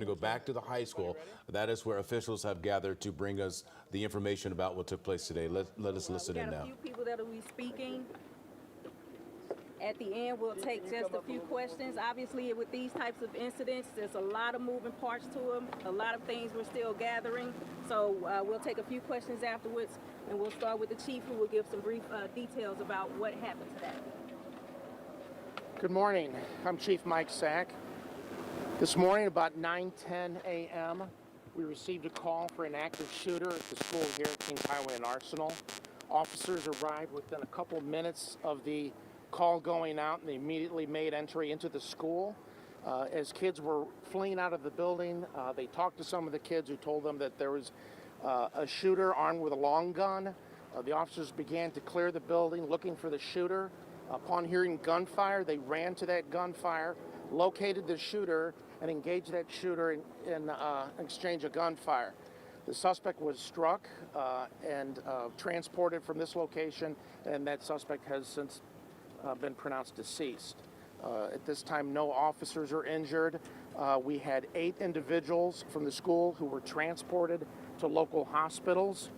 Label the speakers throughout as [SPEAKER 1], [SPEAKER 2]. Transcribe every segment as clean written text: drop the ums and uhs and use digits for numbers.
[SPEAKER 1] To go back to the high school. That is where officials have gathered to bring us the information about what took place today. Let us listen in
[SPEAKER 2] We got
[SPEAKER 1] now.
[SPEAKER 2] a few people that will be speaking. At the end, we'll take just a few questions. Obviously, with these types of incidents, there's a lot of moving parts to them, a lot of things we're still gathering. So we'll take a few questions afterwards, and we'll start with the chief, who will give some brief details about what happened today.
[SPEAKER 3] Good morning. I'm Chief Mike Sack. This morning, about 9:10 a.m., we received a call for an active shooter at the school here at Kings Highway and Arsenal. Officers arrived within a couple minutes of the call going out, and they immediately made entry into the school. As kids were fleeing out of the building, they talked to some of the kids who told them that there was a shooter armed with a long gun. The officers began to clear the building looking for the shooter. Upon hearing gunfire, they ran to that gunfire, located the shooter, and engaged that shooter in exchange of gunfire. The suspect was struck and transported from this location, and that suspect has since been pronounced deceased. At this time, no officers are injured. We had 8 individuals from the school who were transported to local hospitals.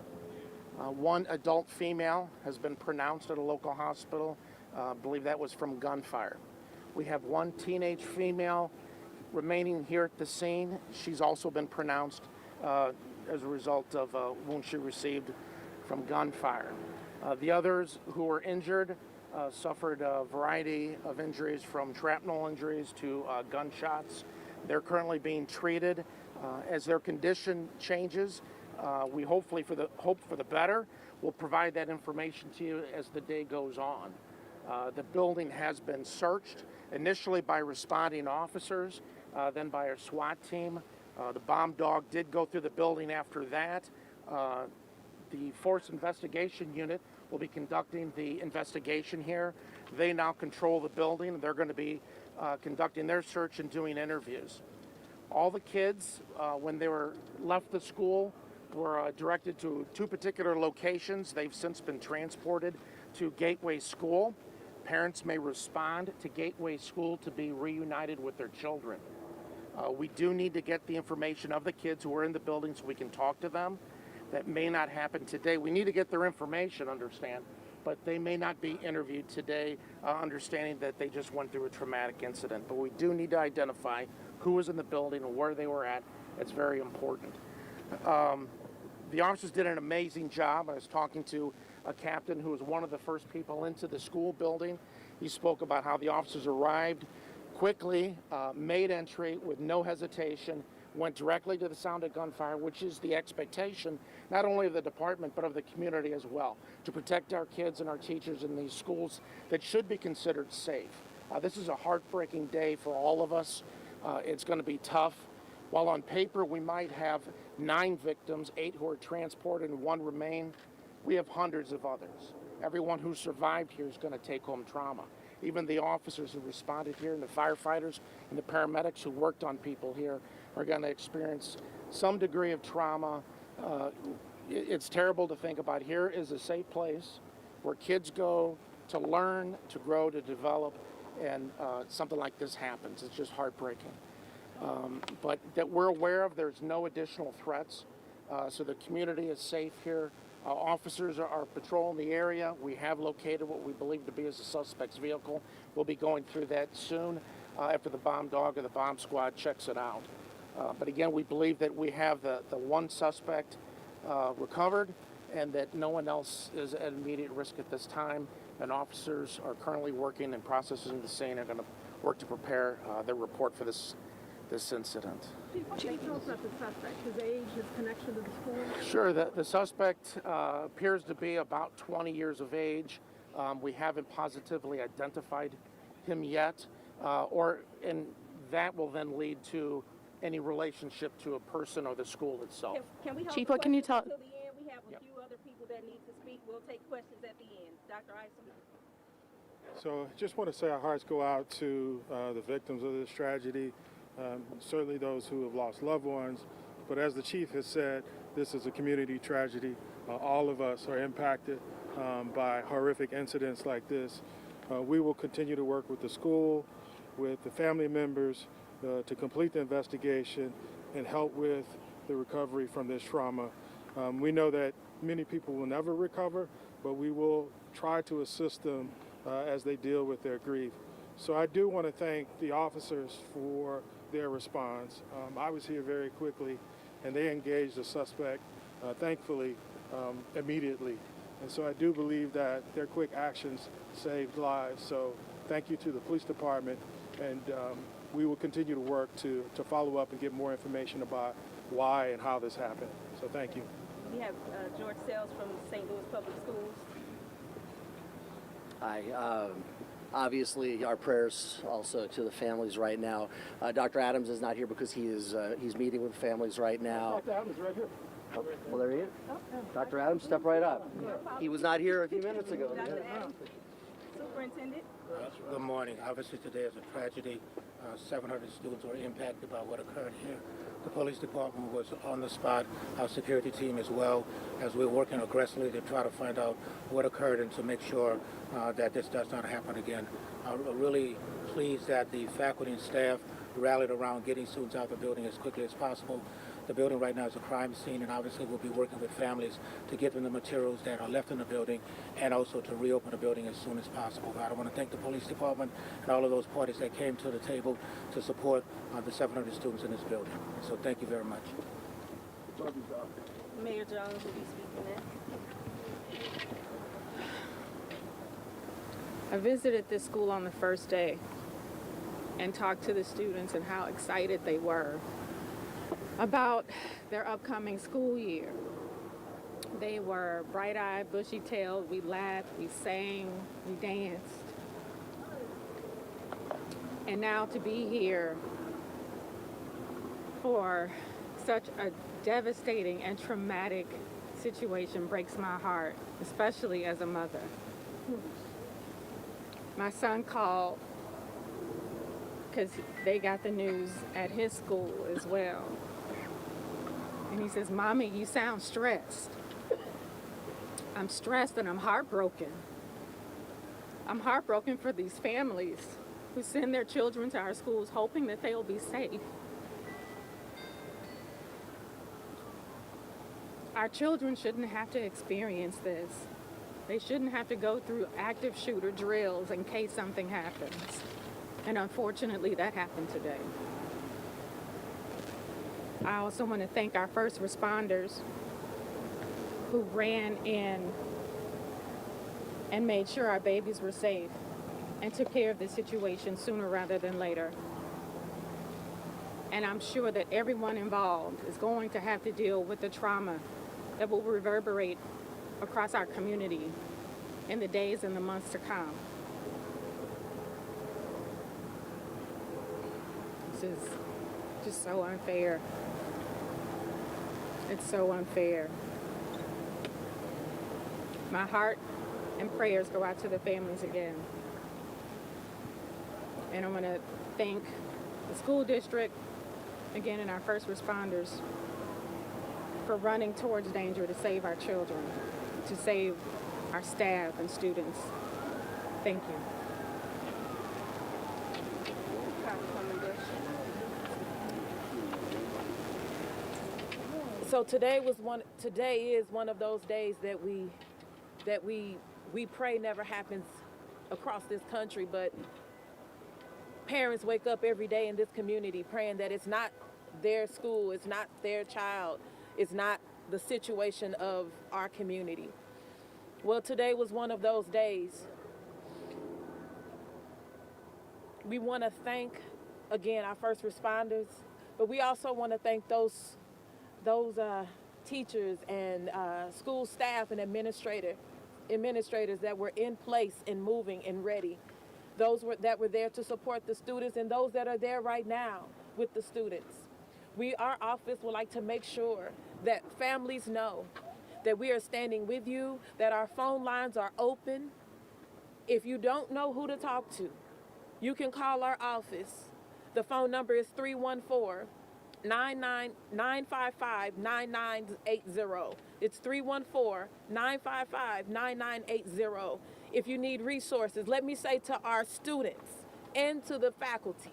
[SPEAKER 3] One adult female has been pronounced at a local hospital. I believe that was from gunfire. We have one teenage female remaining here at the scene. She's also been pronounced as a result of a wound she received from gunfire. The others who were injured suffered a variety of injuries, from shrapnel injuries to gunshots. They're currently being treated. As their condition changes, we hope for the better. We'll provide that information to you as the day goes on. The building has been searched, initially by responding officers, then by our SWAT team. The bomb dog did go through the building after that. The Force Investigation Unit will be conducting the investigation here. They now control the building. They're going to be conducting their search and doing interviews. All the kids, when they were left the school, were directed to 2 particular locations. They've since been transported to Gateway School. Parents may respond to Gateway School to be reunited with their children. We do need to get the information of the kids who are in the building so we can talk to them. That may not happen today. We need to get their information, understand, but they may not be interviewed today, understanding that they just went through a traumatic incident. But we do need to identify who was in the building and where they were at. It's very important. The officers did an amazing job. I was talking to a captain who was one of the first people into the school building. He spoke about how the officers arrived quickly, made entry with no hesitation, went directly to the sound of gunfire, which is the expectation not only of the department but of the community as well, to protect our kids and our teachers in these schools that should be considered safe. This is a heartbreaking day for all of us. It's going to be tough. While on paper we might have 9 victims, 8 who are transported and 1 remain, we have hundreds of others. Everyone who survived here is going to take home trauma. Even the officers who responded here, and the firefighters and the paramedics who worked on people here, are going to experience some degree of trauma. It's terrible to think about. Here is a safe place where kids go to learn, to grow, to develop, and something like this happens. It's just heartbreaking. But that we're aware of, there's no additional threats, so the community is safe here. Officers are patrolling the area. We have located what we believe to be as a suspect's vehicle. We'll be going through that soon after the bomb dog or the bomb squad checks it out. But again, we believe that we have the 1 suspect recovered, and that no one else is at immediate risk at this time. And officers are currently working and processing the scene and are going to work to prepare their report for this incident.
[SPEAKER 4] What can you tell us about the suspect, his age, his connection to the school?
[SPEAKER 3] Sure. The suspect appears to be about 20 years of age. We haven't positively identified him yet, and that will then lead to any relationship to a person or the school itself.
[SPEAKER 2] Can we hold
[SPEAKER 4] Chief,
[SPEAKER 2] the
[SPEAKER 4] what can you tell?
[SPEAKER 2] questions till the end? We have a few other people that need to speak. We'll take questions at the end. Dr. Isom.
[SPEAKER 5] So just want to say our hearts go out to the victims of this tragedy, certainly those who have lost loved ones. But as the chief has said, this is a community tragedy. All of us are impacted by horrific incidents like this. We will continue to work with the school, with the family members, to complete the investigation and help with the recovery from this trauma. We know that many people will never recover, but we will try to assist them as they deal with their grief. So I do want to thank the officers for their response. I was here very quickly, and they engaged the suspect, thankfully, immediately. And so I do believe that their quick actions saved lives. So thank you to the police department, and we will continue to work to follow up and get more information about why and how this happened. So thank you.
[SPEAKER 2] We have George Sells from St. Louis Public Schools.
[SPEAKER 6] Hi. Obviously, our prayers also to the families right now. Dr. Adams is not here because he's meeting with families right now.
[SPEAKER 5] Dr. Adams, right here.
[SPEAKER 6] Oh, well, there he is. Dr. Adams, step right up. He was not here a few minutes ago.
[SPEAKER 2] Dr. Adams, Superintendent.
[SPEAKER 7] Good morning. Obviously, today is a tragedy. 700 students were impacted by what occurred here. The police department was on the spot, our security team as well, as we're working aggressively to try to find out what occurred and to make sure that this does not happen again. I'm really pleased that the faculty and staff rallied around getting students out of the building as quickly as possible. The building right now is a crime scene, and obviously we'll be working with families to get them the materials that are left in the building and also to reopen the building as soon as possible. I want to thank the police department and all of those parties that came to the table to support the 700 students in this building. So thank you very much.
[SPEAKER 2] Mayor Jones will be speaking next.
[SPEAKER 4] I visited this school on the first day and talked to the students and how excited they were about their upcoming school year. They were bright-eyed, bushy-tailed. We laughed, we sang, we danced. And now to be here for such a devastating and traumatic situation breaks my heart, especially as a mother. My son called because they got the news at his school as well. And he says, "Mommy, you sound stressed." I'm stressed and I'm heartbroken. I'm heartbroken for these families who send their children to our schools hoping that they'll be safe. Our children shouldn't have to experience this. They shouldn't have to go through active shooter drills in case something happens. And unfortunately, that happened today. I also want to thank our first responders who ran in and made sure our babies were safe and took care of the situation sooner rather than later. And I'm sure that everyone involved is going to have to deal with the trauma that will reverberate across our community in the days and the months to come. This is just so unfair. It's so unfair. My heart and prayers go out to the families again. And I want to thank the school district, again, and our first responders for running towards danger to save our children, to save our staff and students. Thank you.
[SPEAKER 8] So today is one of those days that we pray never happens across this country, but parents wake up every day in this community praying that it's not their school, it's not their child, it's not the situation of our community. Well, today was one of those days. We want to thank, again, our first responders, but we also want to thank those teachers and school staff and administrators that were in place and moving and ready. Those that were there to support the students and those that are there right now with the students. Our office would like to make sure that families know that we are standing with you, that our phone lines are open. If you don't know who to talk to, you can call our office. The phone number is 314-955-9980. It's 314-955-9980. If you need resources, let me say to our students and to the faculty,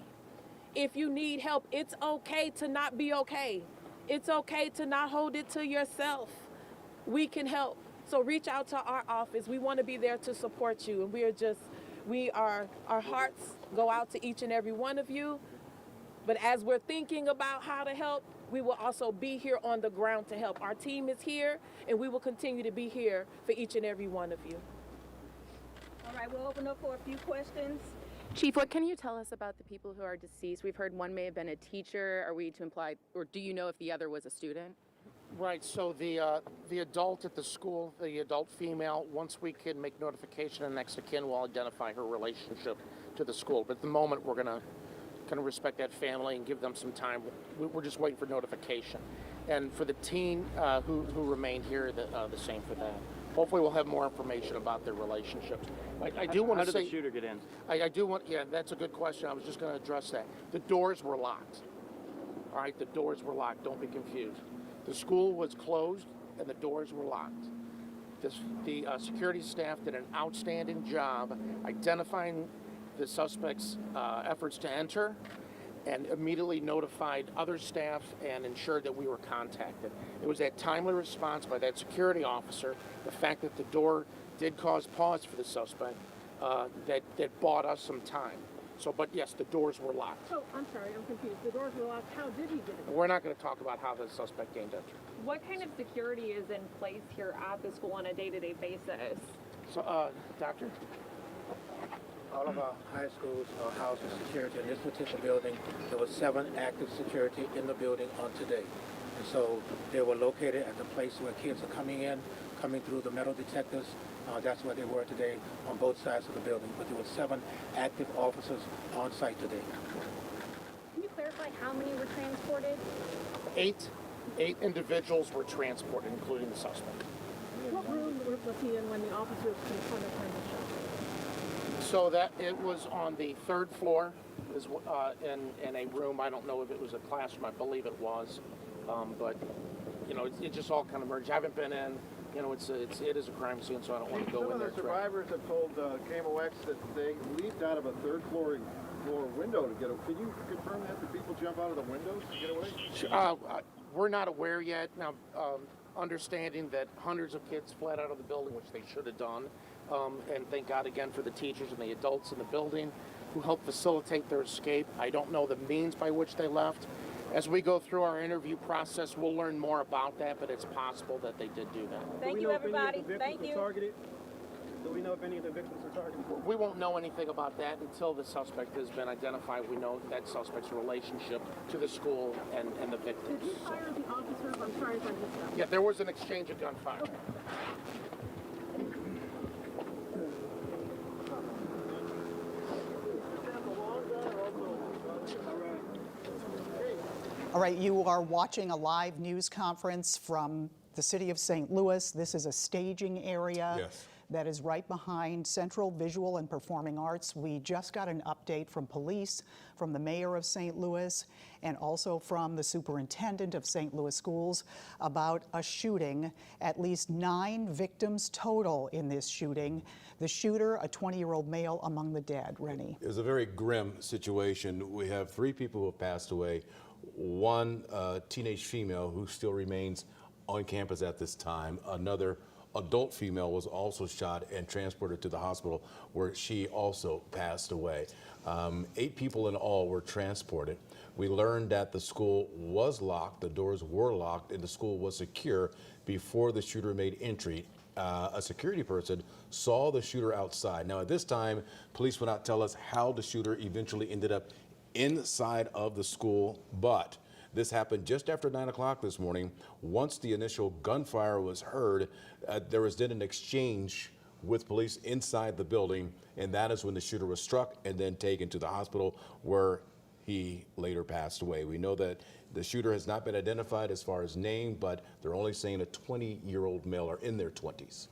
[SPEAKER 8] If you need help, it's okay to not be okay. It's okay to not hold it to yourself. We can help. So reach out to our office. We want to be there to support you. And our hearts go out to each and every one of you. But as we're thinking about how to help, we will also be here on the ground to help. Our team is here, and we will continue to be here for each and every one of you.
[SPEAKER 2] All right, we'll open up for a few questions.
[SPEAKER 9] Chief, what can you tell us about the people who are deceased? We've heard one may have been a teacher. Are we to imply, or do you know if the other was a student?
[SPEAKER 3] Right, so the adult at the school, the adult female, once we can make notification and next of kin will identify her relationship to the school. But at the moment, we're gonna kind of respect that family and give them some time. We're just waiting for notification. And for the teen who remained here, the same for that. Hopefully we'll have more information about their relationships. I do want to say—
[SPEAKER 10] How did the shooter get in?
[SPEAKER 3] I do want— yeah, that's a good question. I was just going to address that. The doors were locked. All right, the doors were locked. Don't be confused. The school was closed and the doors were locked. The security staff did an outstanding job identifying the suspect's efforts to enter and immediately notified other staff and ensured that we were contacted. It was that timely response by that security officer, the fact that the door did cause pause for the suspect, that bought us some time. So, but yes, the doors were locked.
[SPEAKER 4] So, I'm sorry, I'm confused. The doors were locked. How did he get in?
[SPEAKER 3] We're not going to talk about how the suspect gained entry.
[SPEAKER 9] What kind of security is in place here at the school on a day-to-day basis?
[SPEAKER 3] So, Doctor?
[SPEAKER 7] All of our high schools are housing security in this particular building. There was 7 active security in the building on today. And so they were located at the place where kids are coming through the metal detectors. That's where they were today on both sides of the building. But there were 7 active officers on site today.
[SPEAKER 9] Can you clarify how many were transported?
[SPEAKER 3] 8 individuals were transported, including the suspect.
[SPEAKER 4] What room was he in when the officers confronted him and shot him?
[SPEAKER 3] So that it was on the 3rd floor, in a room. I don't know if it was a classroom. I believe it was, but you know, it just all kind of merged. I haven't been in. You know, it is a crime scene, so I don't want to go in there.
[SPEAKER 11] Some of the survivors have told KMOX that they leaped out of a 3rd floor window to get away. Can you confirm that? Did people jump out of the windows to get away?
[SPEAKER 3] We're not aware yet. Now, understanding that hundreds of kids fled out of the building, which they should have done. And thank God again for the teachers and the adults in the building who helped facilitate their escape. I don't know the means by which they left. As we go through our interview process, we'll learn more about that, but it's possible that they did do that.
[SPEAKER 2] Thank you, everybody. Thank you.
[SPEAKER 10] Do we know if any of the victims are targeted?
[SPEAKER 3] We won't know anything about that until the suspect has been identified. We know that suspect's relationship to the school and the victims.
[SPEAKER 4] Did he fire at the officers? I'm sorry if I missed that.
[SPEAKER 3] Yeah, there was an exchange of gunfire.
[SPEAKER 4] Okay.
[SPEAKER 12] All right, you are watching a live news conference from the city of St. Louis. This is a staging area that is right behind Central Visual and Performing Arts. We just got an update from police, from the mayor of St. Louis, and also from the superintendent of St. Louis schools about a shooting. At least 9 victims total in this shooting. The shooter, a 20-year-old male, among the dead. Rennie.
[SPEAKER 1] It was a very grim situation. We have 3 people who have passed away. 1 teenage female who still remains on campus at this time. Another adult female was also shot and transported to the hospital where she also passed away. 8 people in all were transported. We learned that the school was locked, the doors were locked, and the school was secure before the shooter made entry. A security person saw the shooter outside. Now, at this time, police will not tell us how the shooter eventually ended up inside of the school, but this happened just after 9 o'clock this morning. Once the initial gunfire was heard, there was then an exchange with police inside the building, and that is when the shooter was struck and then taken to the hospital where he later passed away. We know that the shooter has not been identified as far as name, but they're only saying a 20-year-old male or in their 20s.